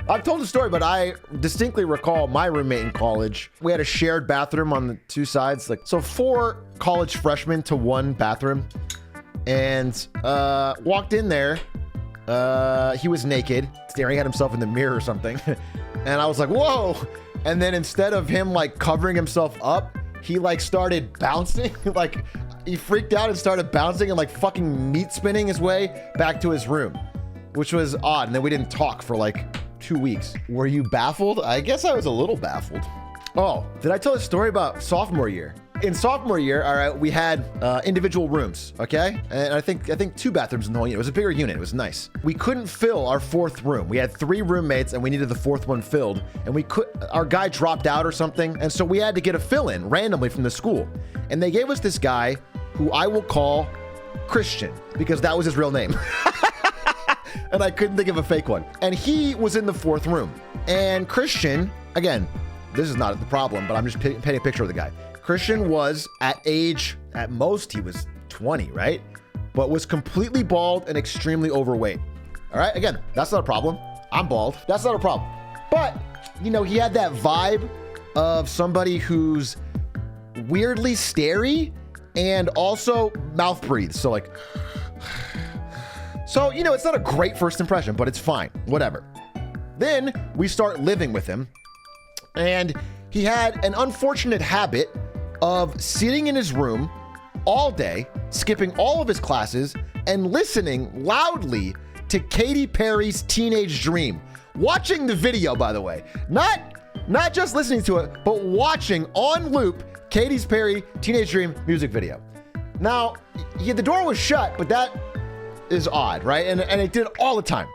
I've told the story, but I distinctly recall my roommate in college. We had a shared bathroom on the two sides, like so 4 college freshmen to 1 bathroom, and walked in there. He was naked, staring at himself in the mirror or something, and I was like, "Whoa!" And then instead of him like covering himself up, he like started bouncing, like he freaked out and started bouncing and like fucking meat spinning his way back to his room, which was odd. And then we didn't talk for like 2 weeks. Were you baffled? I guess I was a little baffled. Oh, did I tell a story about sophomore year? In sophomore year, all right, we had individual rooms, okay? And I think 2 bathrooms in the whole unit. It was a bigger unit. It was nice. We couldn't fill our 4th room. We had 3 roommates and we needed the 4th one filled. And our guy dropped out or something. And so we had to get a fill-in randomly from the school. And they gave us this guy who I will call Christian because that was his real name. And I couldn't think of a fake one. And he was in the 4th room. And Christian, again, this is not the problem, but I'm just painting a picture of the guy. Christian was at most he was 20, right? But was completely bald and extremely overweight. All right, again, that's not a problem. I'm bald, that's not a problem. But, you know, he had that vibe of somebody who's weirdly starey and also mouth breathes. So like, so, you know, it's not a great first impression, but it's fine, whatever. Then we start living with him, and he had an unfortunate habit of sitting in his room all day, skipping all of his classes, and listening loudly to Katy Perry's Teenage Dream. Watching the video, by the way. Not just listening to it, but watching on loop Katy Perry Teenage Dream music video. Now, the door was shut, but that is odd, right? And it did all the time.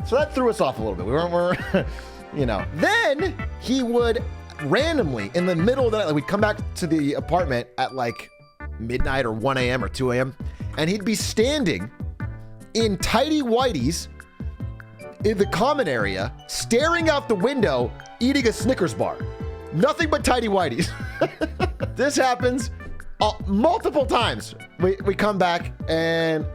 So that threw us off a little bit. We weren't you know. Then he would randomly in the middle of the night, like we'd come back to the apartment at like midnight or 1 a.m. or 2 a.m. and he'd be standing in tighty whities in the common area, staring out the window, eating a Snickers bar. Nothing but tighty whities. This happens multiple times. We come back and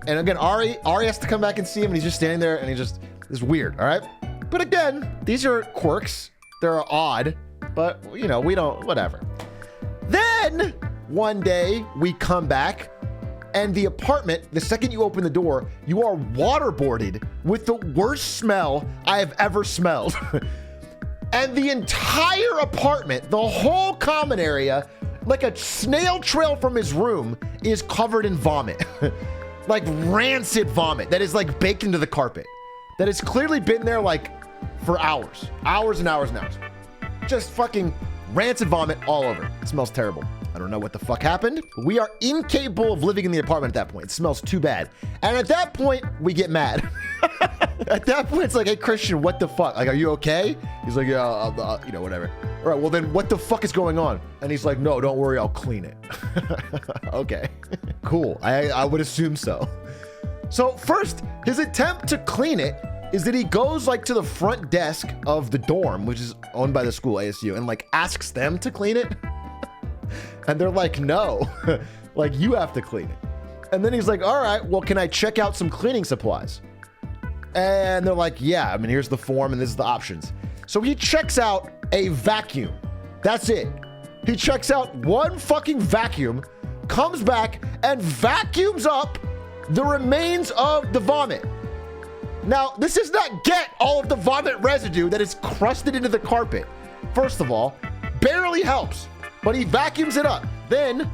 again, Ari has to come back and see him, and he's just standing there, and it's weird, all right? But again, these are quirks. They're odd, but, you know, we don't, whatever. Then, one day, we come back, and the apartment, the second you open the door, you are waterboarded with the worst smell I have ever smelled. And the entire apartment, the whole common area, like a snail trail from his room, is covered in vomit. Like rancid vomit that is like baked into the carpet. That has clearly been there like for hours and hours and hours. Just fucking rancid vomit all over. It smells terrible. I don't know what the fuck happened. We are incapable of living in the apartment at that point. It smells too bad. And at that point, we get mad. At that point, it's like, hey, Christian, what the fuck? Like, are you okay? He's like, yeah, you know, whatever. All right, well then what the fuck is going on? And he's like, no, don't worry, I'll clean it. Okay, cool. I would assume so. So first, his attempt to clean it is that he goes like to the front desk of the dorm, which is owned by the school, ASU, and like asks them to clean it. And they're like, no, like you have to clean it. And then he's like, all right, well, can I check out some cleaning supplies? And they're like, yeah, I mean, here's the form and this is the options. So he checks out a vacuum. That's it. He checks out one fucking vacuum, comes back and vacuums up the remains of the vomit. Now, this does not get all of the vomit residue that is crusted into the carpet. First of all, barely helps, but he vacuums it up. Then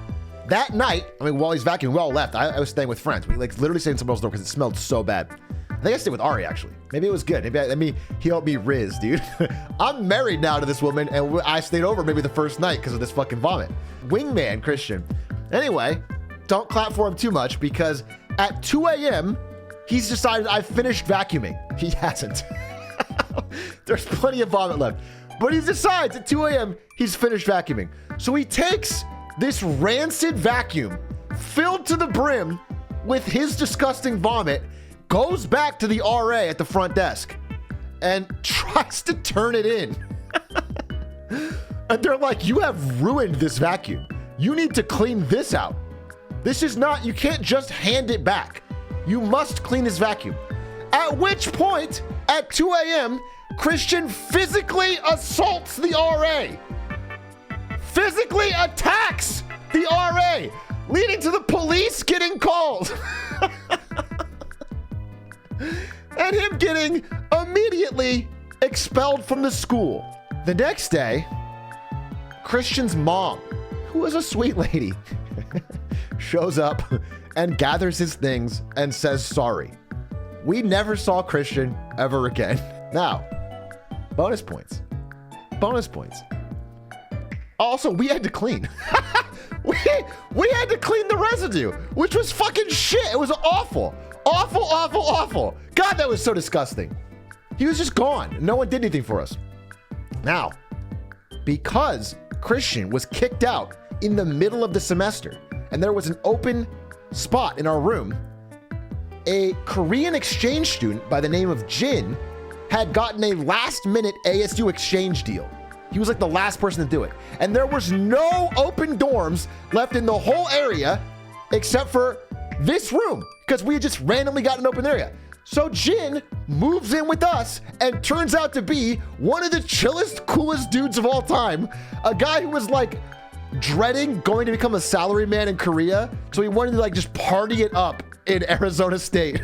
that night, I mean, while he's vacuuming, we all left. I was staying with friends. We like literally stayed in someone else's door because it smelled so bad. I think I stayed with Ari, actually. Maybe it was good. Maybe he helped me riz, dude. I'm married now to this woman, and I stayed over maybe the first night because of this fucking vomit. Wingman, Christian. Anyway, don't clap for him too much because at 2 a.m., he's decided I've finished vacuuming. He hasn't. There's plenty of vomit left. But he decides at 2 a.m. he's finished vacuuming. So he takes this rancid vacuum filled to the brim with his disgusting vomit, goes back to the RA at the front desk and tries to turn it in. And they're like, you have ruined this vacuum. You need to clean this out. This is not, you can't just hand it back. You must clean this vacuum. At which point, At 2 a.m., Christian physically assaults the RA. Physically attacks the RA, leading to the police getting called. And him getting immediately expelled from the school. The next day, Christian's mom, who is a sweet lady, shows up and gathers his things and says sorry. We never saw Christian ever again. Now, bonus points. Bonus points. Also, we had to clean. we had to clean the residue, which was fucking shit. It was awful. Awful, awful, awful. God, that was so disgusting. He was just gone. No one did anything for us. Now, because Christian was kicked out in the middle of the semester and there was an open spot in our room, a Korean exchange student by the name of Jin had gotten a last-minute ASU exchange deal. He was like the last person to do it. And there was no open dorms left in the whole area except for this room because we had just randomly got an open area. So Jin moves in with us and turns out to be one of the chillest, coolest dudes of all time. A guy who was like dreading going to become a salaryman in Korea. So he wanted to like just party it up in Arizona State.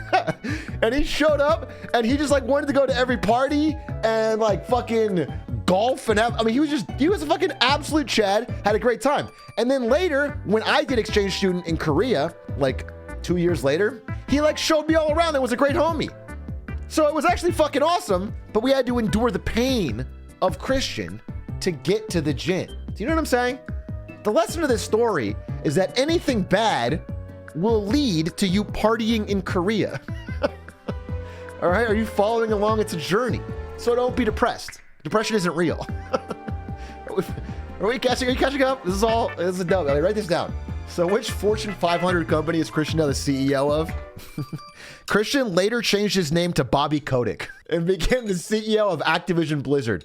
And he showed up and he just like wanted to go to every party and like fucking golf and I mean, he was a fucking absolute Chad, had a great time. And then later, when I did exchange student in Korea, like 2 years later, he like showed me all around and was a great homie. So it was actually fucking awesome, but we had to endure the pain of Christian to get to the Jin. Do you know what I'm saying? The lesson of this story is that anything bad will lead to you partying in Korea. All right, are you following along? It's a journey. So don't be depressed. Depression isn't real. Are you catching up? This is a dope. Write this down. So which Fortune 500 company is Christian now the CEO of? Christian later changed his name to Bobby Kotick and became the CEO of Activision Blizzard.